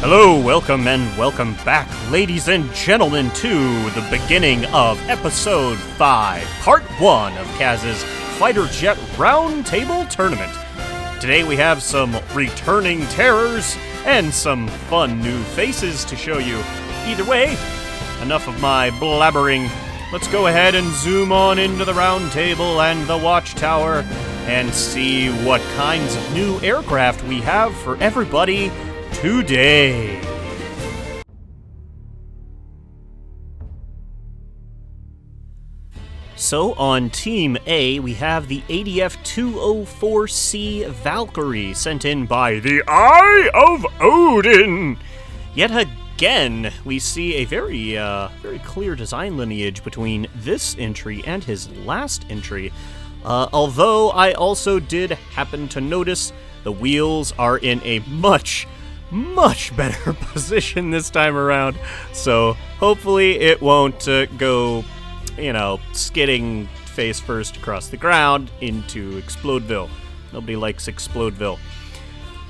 Hello, welcome back, ladies and gentlemen, to the beginning of Episode 5, Part 1 of Kaz's Fighter Jet Roundtable Tournament. Today we have some returning terrors and some fun new faces to show you. Either way, enough of my blabbering. Let's go ahead and zoom on into the roundtable and the watchtower and see what kinds of new aircraft we have for everybody today. So on Team A, we have the ADF-204C Valkyrie, sent in by the Eye of Odin. Yet again, we see a very clear design lineage between this entry and his last entry. Although I also did happen to notice the wheels are in a much better position this time around, so hopefully it won't go, skidding face first across the ground into Explodeville. Nobody likes Explodeville.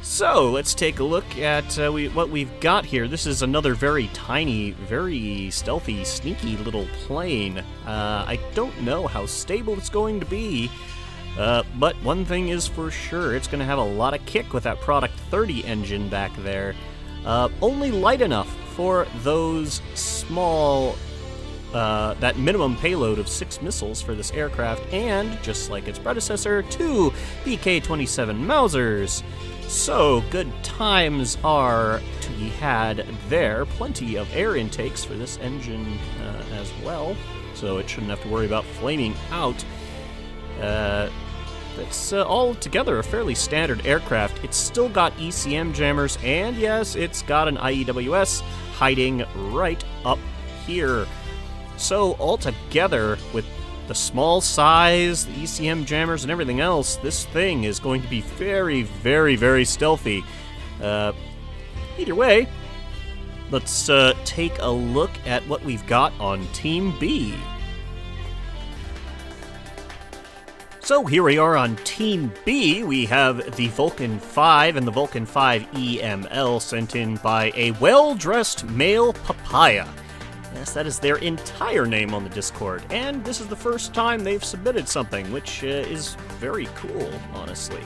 So let's take a look at what we've got here. This is another very tiny, very stealthy, sneaky little plane. I don't know how stable it's going to be. But one thing is for sure, it's going to have a lot of kick with that Product 30 engine back there. Only light enough for those small, that minimum payload of 6 missiles for this aircraft, and, just like its predecessor, 2 BK-27 Mausers. So, good times are to be had there. Plenty of air intakes for this engine as well, so it shouldn't have to worry about flaming out. It's altogether a fairly standard aircraft. It's still got ECM jammers, and yes, it's got an IEWS hiding right up here. So altogether, with the small size, the ECM jammers, and everything else, this thing is going to be very, very, very stealthy. Either way, let's take a look at what we've got on Team B. So here we are on Team B. We have the Vulcan 5 and the Vulcan 5 EML, sent in by a well-dressed male papaya. Yes, that is their entire name on the Discord, and this is the first time they've submitted something, which is very cool, honestly.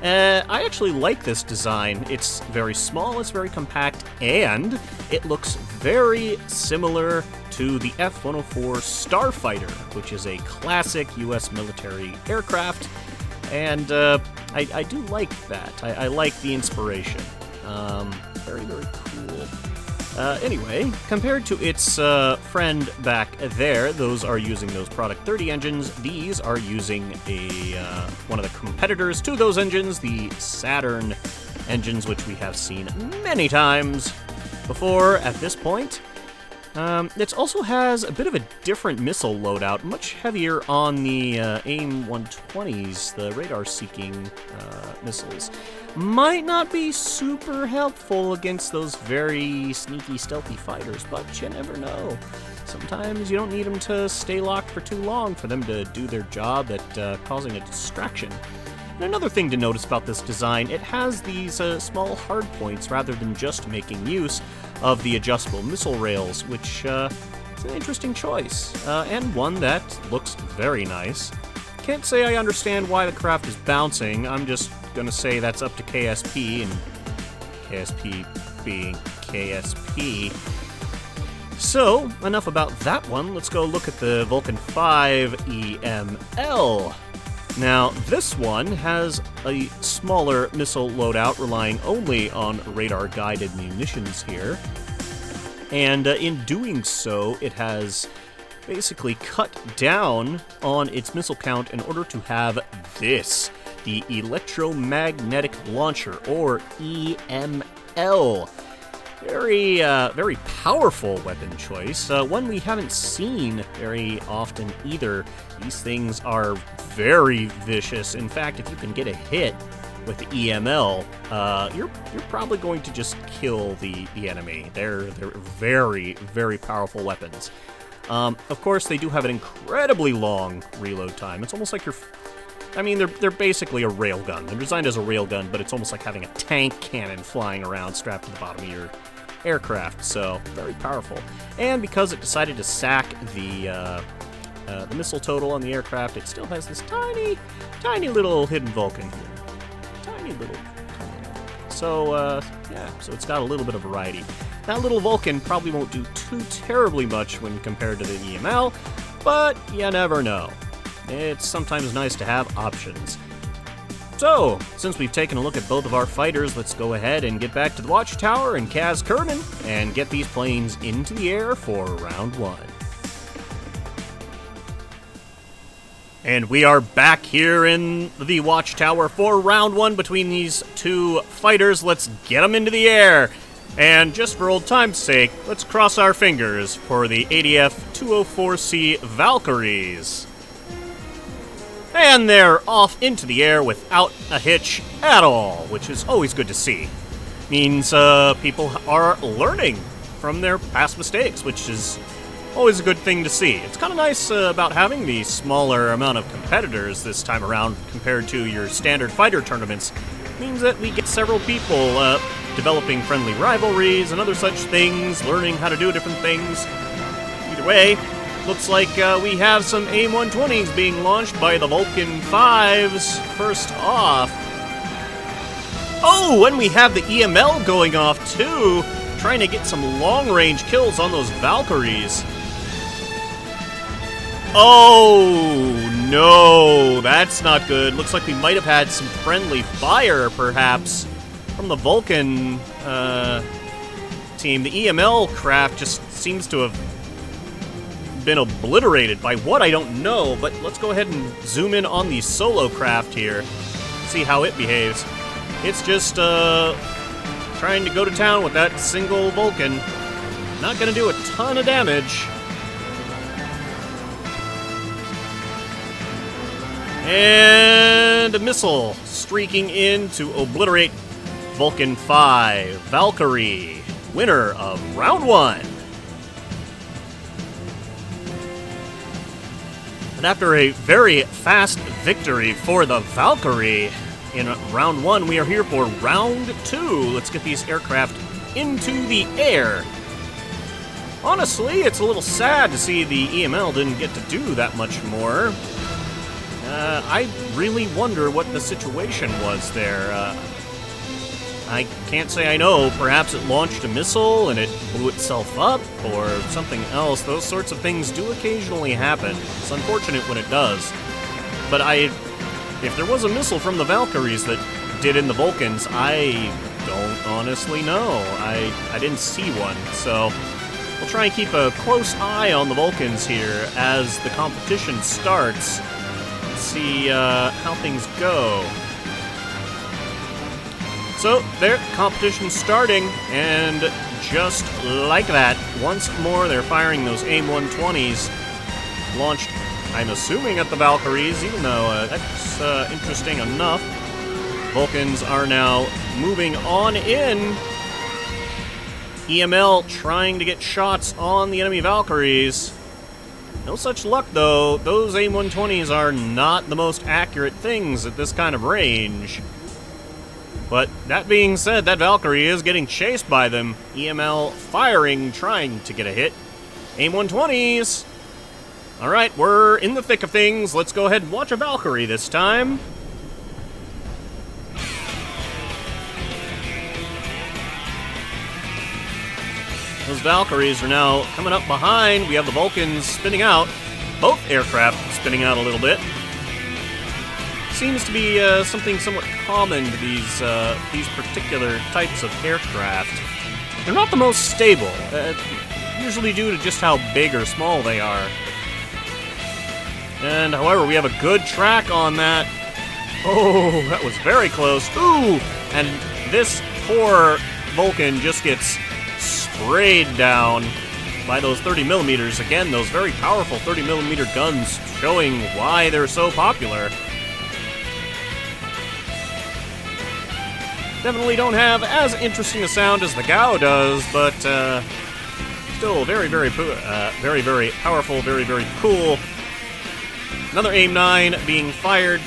I actually like this design. It's very small, it's very compact, and it looks very similar to the F-104 Starfighter, which is a classic U.S. military aircraft, and I do like that. I like the inspiration. Very, very cool. Anyway, compared to its friend back there, those are using those Product 30 engines. These are using one of the competitors to those engines, the Saturn engines, which we have seen many times before at this point. It also has a bit of a different missile loadout, much heavier on the AIM-120s, the radar-seeking missiles. Might not be super helpful against those very sneaky, stealthy fighters, but you never know. Sometimes you don't need them to stay locked for too long for them to do their job at causing a distraction. And another thing to notice about this design, it has these small hardpoints rather than just making use of the adjustable missile rails, which is an interesting choice, and one that looks very nice. Can't say I understand why the craft is bouncing. I'm just gonna say that's up to KSP, and KSP being KSP. So, enough about that one. Let's go look at the Vulcan 5 EML. Now, this one has a smaller missile loadout, relying only on radar-guided munitions here. And in doing so, it has basically cut down on its missile count in order to have this, the Electromagnetic Launcher, or EML. Very powerful weapon choice, one we haven't seen very often either. These things are very vicious. In fact, if you can get a hit with the EML, you're probably going to just kill the enemy. They're very, very powerful weapons. Of course, they do have an incredibly long reload time. It's almost like you're I mean, they're basically a railgun. They're designed as a railgun, but it's almost like having a tank cannon flying around strapped to the bottom of your aircraft, so very powerful. And because it decided to sack the missile total on the aircraft, it still has this tiny little hidden Vulcan here. Tiny little. So, yeah, so it's got a little bit of variety. That little Vulcan probably won't do too terribly much when compared to the EML, but you never know. It's sometimes nice to have options. So, since we've taken a look at both of our fighters, let's go ahead and get back to the Watchtower and Kaz Kernan and get these planes into the air for round 1. And we are back here in the Watchtower for round 1 between these two fighters. Let's get them into the air. And just for old time's sake, let's cross our fingers for the ADF 204C Valkyries. And they're off into the air without a hitch at all, which is always good to see. Means people are learning from their past mistakes, which is always a good thing to see. It's kind of nice about having the smaller amount of competitors this time around compared to your standard fighter tournaments. It means that we get several people developing friendly rivalries and other such things, learning how to do different things. Either way, looks like we have some AIM-120s being launched by the Vulcan 5s first off. Oh, and we have the EML going off too, trying to get some long-range kills on those Valkyries. Oh, no, that's not good. Looks like we might have had some friendly fire, perhaps, from the Vulcan team. The EML craft just seems to have been obliterated by what, I don't know, but let's go ahead and zoom in on the solo craft here, see how it behaves. It's just trying to go to town with that single Vulcan. Not going to do a ton of damage. And a missile streaking in to obliterate Vulcan 5. Valkyrie, winner of round 1. And after a very fast victory for the Valkyrie in round 1, we are here for round 2. Let's get these aircraft into the air. Honestly, it's a little sad to see the EML didn't get to do that much more. I really wonder what the situation was there. I can't say I know. Perhaps it launched a missile and it blew itself up, or something else. Those sorts of things do occasionally happen. It's unfortunate when it does. But if there was a missile from the Valkyries that did in the Vulcans, I don't honestly know. I didn't see one, so we'll try and keep a close eye on the Vulcans here as the competition starts. Let's see how things go. So, their competition's starting, and just like that, once more they're firing those AIM-120s, launched, I'm assuming, at the Valkyries, even though that's interesting enough. Vulcans are now moving on in. EML trying to get shots on the enemy Valkyries. No such luck, though. Those AIM-120s are not the most accurate things at this kind of range. But that being said, that Valkyrie is getting chased by them. EML firing, trying to get a hit. AIM-120s! Alright, we're in the thick of things. Let's go ahead and watch a Valkyrie this time. Those Valkyries are now coming up behind. We have the Vulcans spinning out. Both aircraft spinning out a little bit. Seems to be something somewhat common to these particular types of aircraft. They're not the most stable, usually due to just how big or small they are. And however, we have a good track on that. Oh, that was very close. Ooh, and this poor Vulcan just gets sprayed down by those 30mm. Again, those very powerful 30mm guns, showing why they're so popular. Definitely don't have as interesting a sound as the Gao does, but still very, very powerful, very, very cool. Another AIM-9 being fired.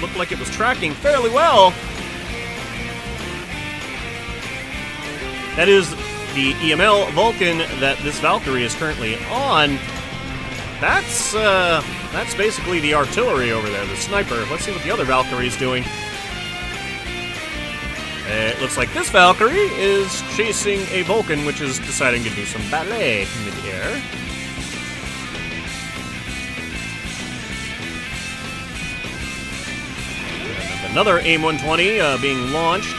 looked like it was tracking fairly well. That is the EML Vulcan that this Valkyrie is currently on. That's basically the artillery over there, the sniper. Let's see what the other Valkyrie is doing. It looks like this Valkyrie is chasing a Vulcan, which is deciding to do some ballet in mid-air. Another AIM-120 being launched.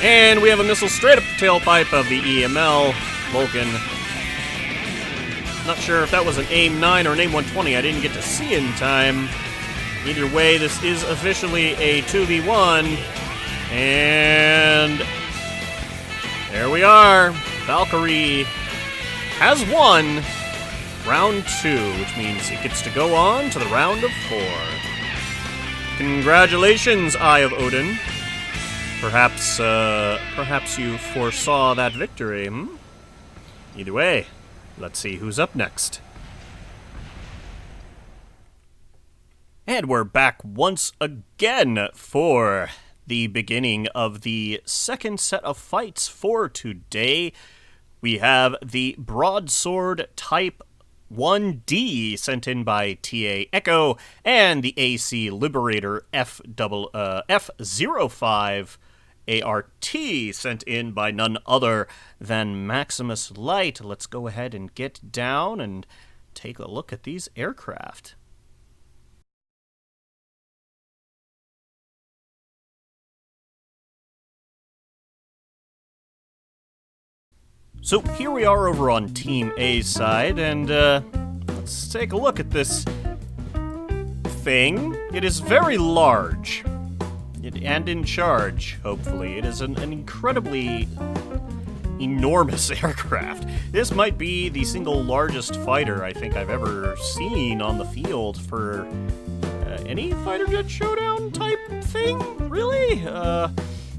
And we have a missile straight up the tailpipe of the EML Vulcan. Not sure if that was an AIM-9 or an AIM-120. I didn't get to see in time. Either way, this is officially a 2v1. And there we are. Valkyrie has won round 2, which means it gets to go on to the round of 4. Congratulations, Eye of Odin. Perhaps you foresaw that victory, hmm? Either way, let's see who's up next. And we're back once again for the beginning of the second set of fights for today. We have the Broadsword Type 1D sent in by TA Echo and the AC Liberator F05 ART sent in by none other than Maximus Light. Let's go ahead and get down and take a look at these aircraft. So here we are over on Team A's side, and let's take a look at this thing. It is very large, and in charge, hopefully. It is an incredibly enormous aircraft. This might be the single largest fighter I think I've ever seen on the field for any fighter jet showdown type thing, really?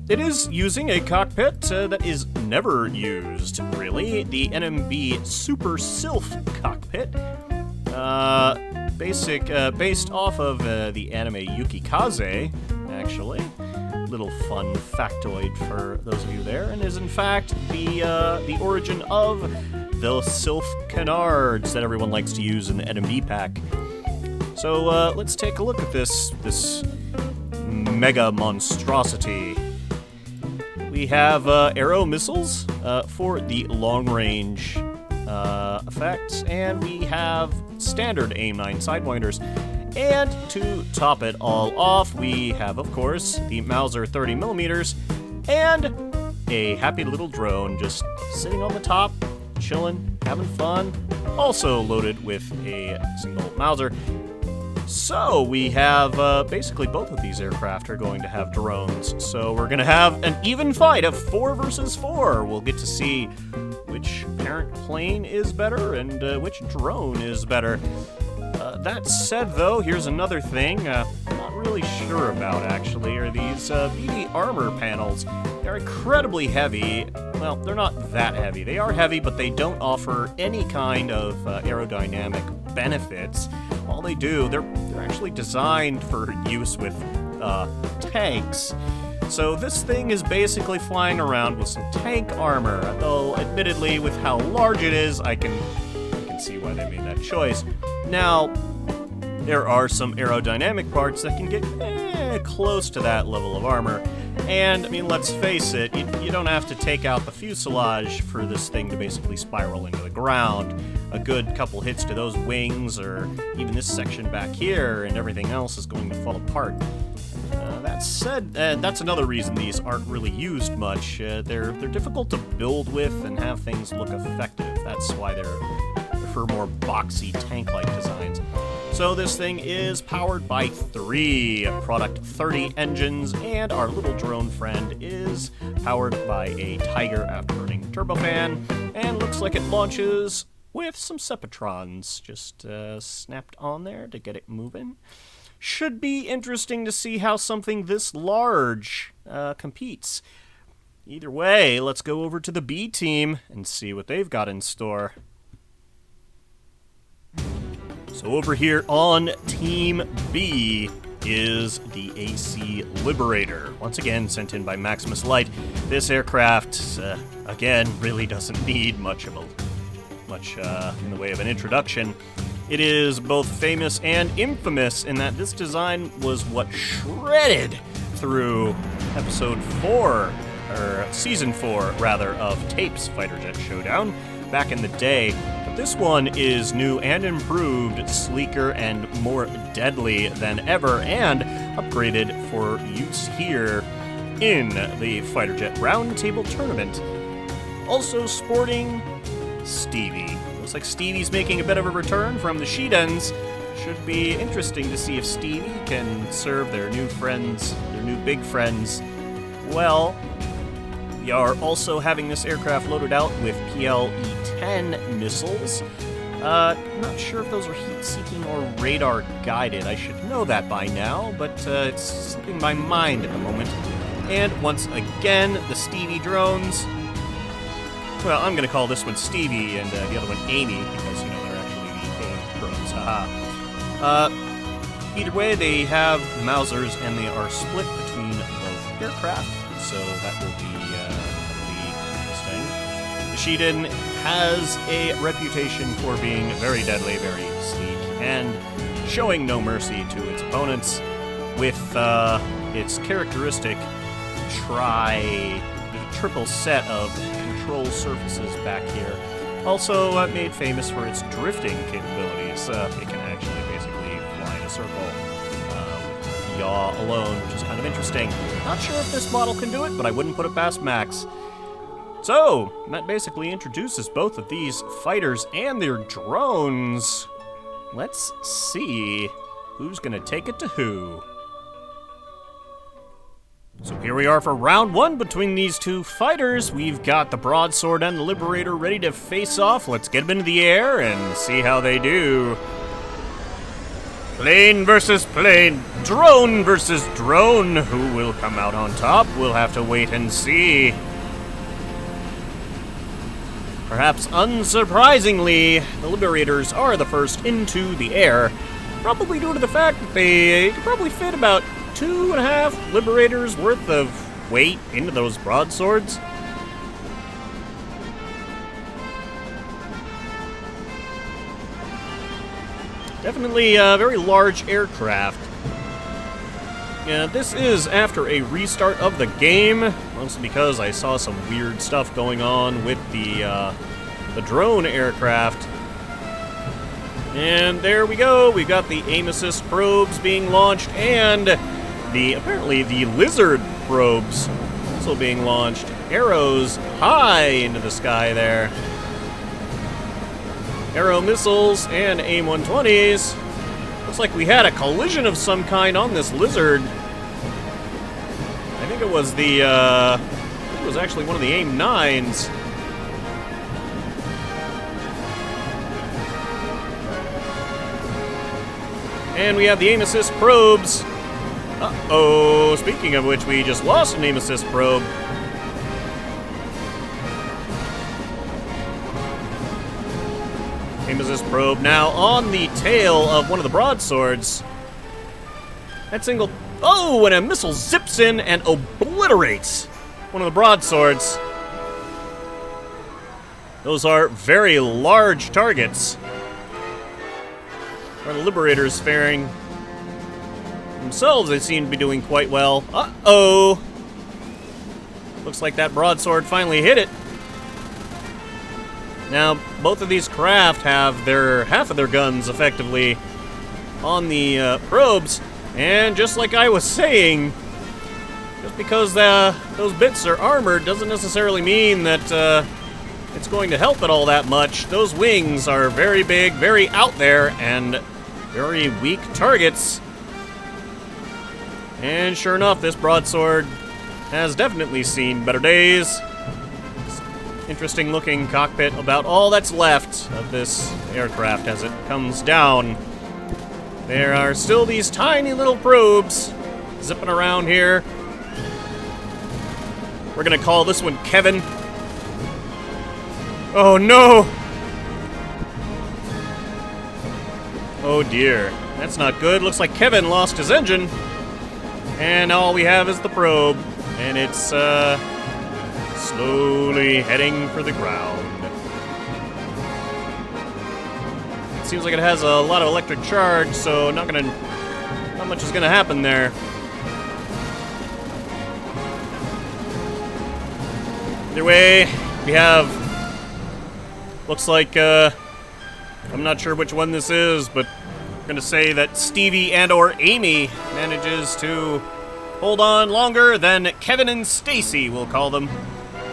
It is using a cockpit that is never used, really. The NMB Super Sylph cockpit. Based off of the anime Yukikaze, actually. Little fun factoid for those of you there, and is in fact the origin of the Sylph canards that everyone likes to use in the NMB pack. So let's take a look at this mega monstrosity. We have arrow missiles for the long-range effects, and we have standard AIM-9 Sidewinders. And to top it all off, we have, of course, the Mauser 30mm and a happy little drone just sitting on the top, chilling, having fun, also loaded with a single Mauser. So we have basically both of these aircraft are going to have drones. So we're going to have an even fight of 4 versus 4. We'll get to see which parent plane is better and which drone is better. That said, though, here's another thing I'm not really sure about, actually, are these BD armor panels. They're incredibly heavy. Well, they're not that heavy. They are heavy, but they don't offer any kind of aerodynamic benefits. All they do, they're actually designed for use with tanks. So this thing is basically flying around with some tank armor, though admittedly with how large it is, I can see why they made that choice. Now, there are some aerodynamic parts that can get close to that level of armor. And, I mean, let's face it, you don't have to take out the fuselage for this thing to basically spiral into the ground. A good couple hits to those wings, or even this section back here, and everything else is going to fall apart. That said, that's another reason these aren't really used much. They're difficult to build with and have things look effective. That's why they're for more boxy tank-like designs. So this thing is powered by 3 Product 30 engines, and our little drone friend is powered by a Tiger afterburning turbofan, and looks like it launches with some Sepatrons just snapped on there to get it moving. Should be interesting to see how something this large competes. Either way, let's go over to the B team and see what they've got in store. So over here on Team B is the AC Liberator. Once again, sent in by Maximus Light. This aircraft, again, really doesn't need much in the way of an introduction. It is both famous and infamous in that this design was what shredded through episode 4, or season 4, rather, of Tape's Fighter Jet Showdown back in the day. But this one is new and improved, sleeker and more deadly than ever, and upgraded for use here in the Fighter Jet Roundtable Tournament. Also sporting Stevie. Looks like Stevie's making a bit of a return from the Sheedens. Should be interesting to see if Stevie can serve their new friends, their new big friends, well. We are also having this aircraft loaded out with PLE-10 missiles. Not sure if those are heat-seeking or radar-guided. I should know that by now, but it's slipping my mind at the moment. And once again, the Stevie drones. Well, I'm going to call this one Stevie and the other one Amy, because, they're actually the AIM drones. Haha. Either way, they have Mausers, and they are split between both aircraft, so that will be interesting. The Sheeden has a reputation for being very deadly, very sleek, and showing no mercy to its opponents with its characteristic triple set of control surfaces back here. Also made famous for its drifting capabilities. It can actually basically fly in a circle with yaw alone, which is kind of interesting. Not sure if this model can do it, but I wouldn't put it past Max. So, that basically introduces both of these fighters and their drones. Let's see who's going to take it to who. So here we are for round 1 between these two fighters. We've got the Broadsword and the Liberator ready to face off. Let's get them into the air and see how they do. Plane versus plane, drone versus drone. Who will come out on top? We'll have to wait and see. Perhaps unsurprisingly, the Liberators are the first into the air, probably due to the fact that they could probably fit about 2.5 Liberators worth of weight into those broadswords. Definitely a very large aircraft. Yeah, this is after a restart of the game, mostly because I saw some weird stuff going on with the drone aircraft. And there we go, we've got the aim assist probes being launched, and apparently the lizard probes also being launched. Arrows high into the sky there. Arrow missiles and AIM 120s. Looks like we had a collision of some kind on this lizard. I think it was it was actually one of the AIM 9s. And we have the aim assist probes. Uh-oh, speaking of which, we just lost an aim assist probe. Aim assist probe now on the tail of one of the broadswords. That single... Oh, and a missile zips in and obliterates one of the broadswords. Those are very large targets. Are the Liberators faring? Themselves, they seem to be doing quite well. Uh-oh! Looks like that broadsword finally hit it. Now, both of these craft have half of their guns effectively on the probes, and just like I was saying, just because those bits are armored doesn't necessarily mean that it's going to help it all that much. Those wings are very big, very out there, and very weak targets. And sure enough, this broadsword has definitely seen better days. Interesting looking cockpit, about all that's left of this aircraft as it comes down. There are still these tiny little probes zipping around here. We're gonna call this one Kevin. Oh no! Oh dear, that's not good. Looks like Kevin lost his engine. And all we have is the probe. And it's slowly heading for the ground. It seems like it has a lot of electric charge, so not much is gonna happen there. Either way, we have, looks like, I'm not sure which one this is, but I'm gonna say that Stevie and or Amy manages to hold on longer than Kevin and Stacy, we'll call them.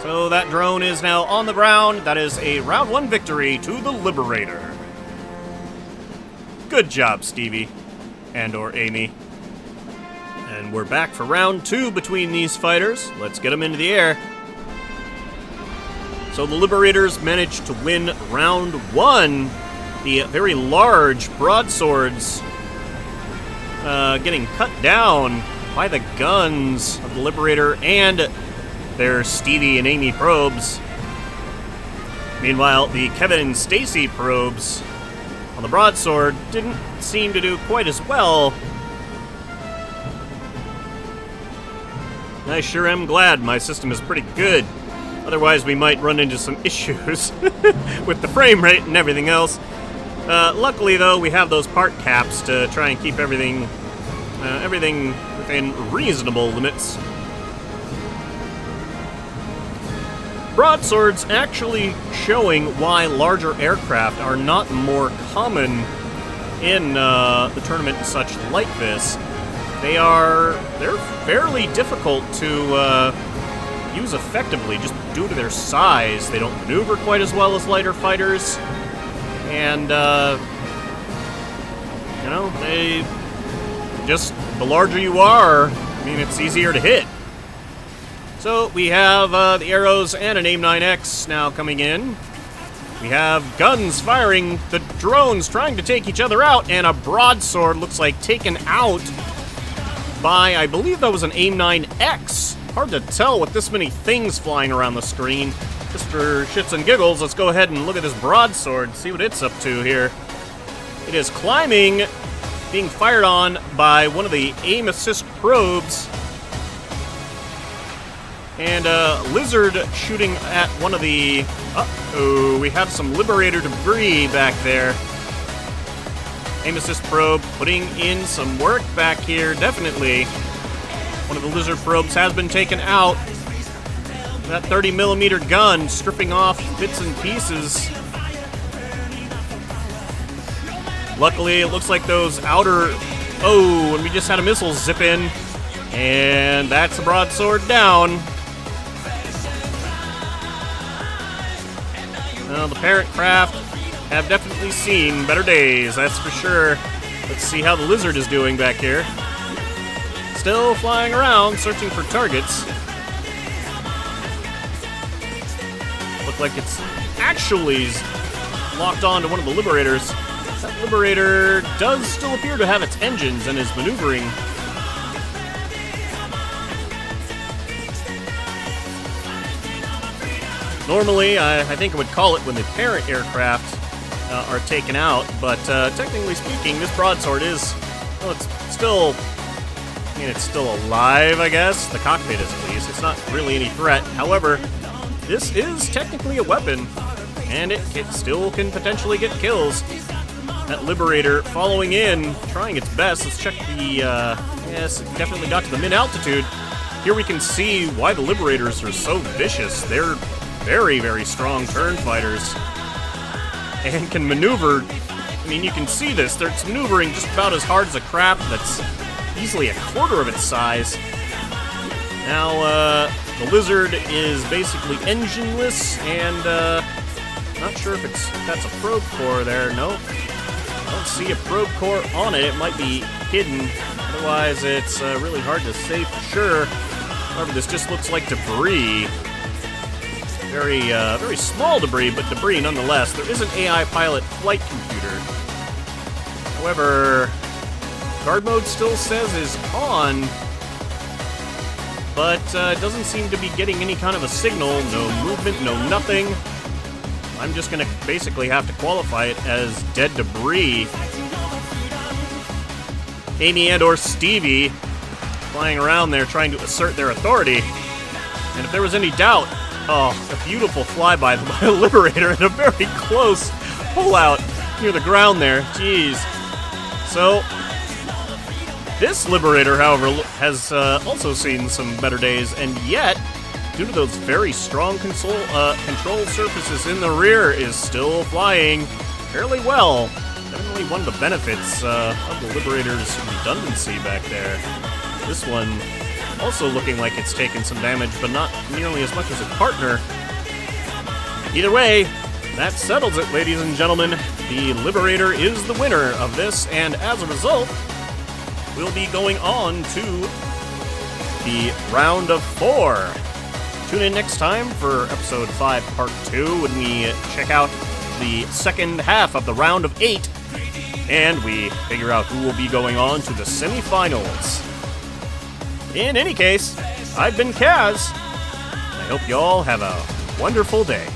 So that drone is now on the ground. That is a round 1 victory to the Liberator. Good job, Stevie and or Amy. And we're back for round 2 between these fighters. Let's get them into the air. So the Liberators managed to win round 1. The very large broadswords getting cut down by the guns of the Liberator and their Stevie and Amy probes. Meanwhile, the Kevin and Stacy probes on the broadsword didn't seem to do quite as well. I sure am glad my system is pretty good. Otherwise, we might run into some issues with the frame rate and everything else. Luckily, though, we have those part caps to try and keep everything within reasonable limits. Broadswords actually showing why larger aircraft are not more common in the tournament and such like this. They're fairly difficult to use effectively just due to their size. They don't maneuver quite as well as lighter fighters, and the larger you are, I mean, it's easier to hit. So we have the arrows and an AIM-9X now coming in. We have guns firing, the drones trying to take each other out, and a broadsword looks like taken out by, I believe that was an AIM-9X. Hard to tell with this many things flying around the screen. Just for shits and giggles, let's go ahead and look at this broadsword, see what it's up to here. It is climbing, being fired on by one of the aim assist probes. And Lizard shooting at one of the... Uh-oh, we have some Liberator debris back there. Aim assist probe putting in some work back here, definitely. One of the Lizard probes has been taken out. That 30mm gun stripping off bits and pieces. Luckily, it looks like those outer... Oh, and we just had a missile zip in. And that's a broadsword down. Well, the parent craft have definitely seen better days, that's for sure. Let's see how the Lizard is doing back here. Still flying around, searching for targets. Look like it's actually locked on to one of the Liberators. That Liberator does still appear to have its engines and is maneuvering. Normally, I think I would call it when the parent aircraft are taken out, but technically speaking, this broadsword is, well, it's still alive, I guess. The cockpit is, at least. It's not really any threat. However, this is technically a weapon, and it still can potentially get kills. That Liberator following in, trying its best. Let's check the, yes, it definitely got to the mid-altitude. Here we can see why the Liberators are so vicious. They're very, very strong turn fighters and can maneuver. I mean, you can see this. They're maneuvering just about as hard as a craft that's easily a quarter of its size. Now, the Lizard is basically engineless, and not sure if that's a probe core there. Nope. I don't see a probe core on it. It might be hidden. Otherwise, it's really hard to say for sure. However, this just looks like debris. Very small debris, but debris nonetheless. There is an AI pilot flight computer. However, guard mode still says is on, but doesn't seem to be getting any kind of a signal. No movement, no nothing. I'm just going to basically have to qualify it as dead debris. Amy and or Stevie flying around there trying to assert their authority. And if there was any doubt, a beautiful flyby by the Liberator and a very close pullout near the ground there. Jeez. So, this Liberator, however, has also seen some better days, and yet, due to those very strong control surfaces in the rear, is still flying fairly well. Definitely one of the benefits of the Liberator's redundancy back there. This one also looking like it's taken some damage, but not nearly as much as its partner. Either way, that settles it, ladies and gentlemen. The Liberator is the winner of this, and as a result, we'll be going on to the round of 4. Tune in next time for episode 5, part 2, when we check out the second half of the round of 8, and we figure out who will be going on to the semifinals. In any case, I've been Kaz. I hope you all have a wonderful day.